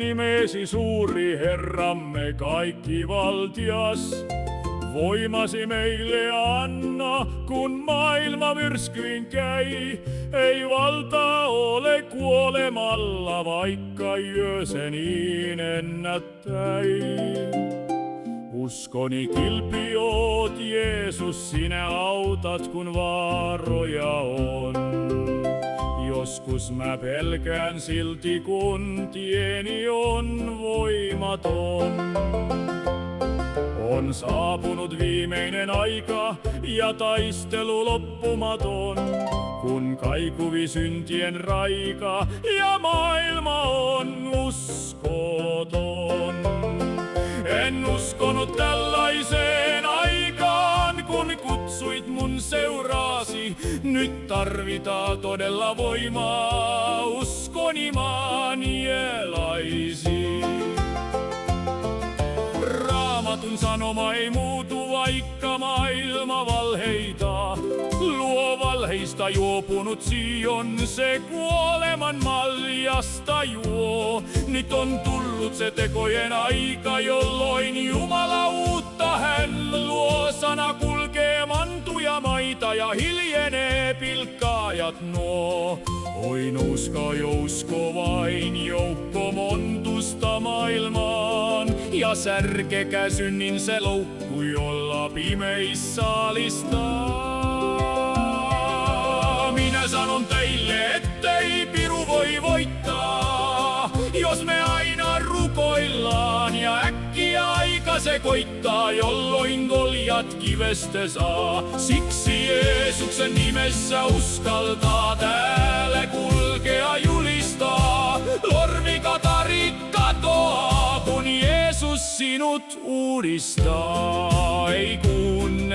nimesi suuri Herramme kaikkivaltias. Voimasi meille anna, kun maailma myrskyin käy. Ei valtaa ole kuolemalla, vaikka yö sen niin ennättäi. Uskoni kilpi oot, Jeesus, sinä autat, kun vaaroja on. Joskus mä pelkään silti, kun tieni on voimaton. On saapunut viimeinen aika ja taistelu loppumaton, kun kaikuvi syntien raika ja maailma on uskoton. En uskonut tällaiseen aikaan, kun kutsuit mun seuraasi. Nyt tarvitaan todella voimaa, uskoni maanielaisi. Raamatun sanoma ei muutu, vaikka maailma valheitaa. Luo valheista juopunut Sion, se kuoleman maljasta juo. Nyt on tullut se tekojen aika, jolloin Jumala uutta hän luo. Sana kulkee mantuja maita ja hiljenee pilkkaajat nuo. Oi nousko vain joukko montusta maailmaan, ja särkekää synnin se loukku, jolla pimeissä alistaa. Minä sanon teille, ettei piru voi voittaa, jos me aina rukoillaan ja äkkiä aika se koittaa, jolloin Goljat kivestä saa. Siksi Jeesuksen nimessä uskaltaa täällä kulkea julistaa. Lorvikatarit katoaa, kun Jeesus sinut uudistaa. Ei kun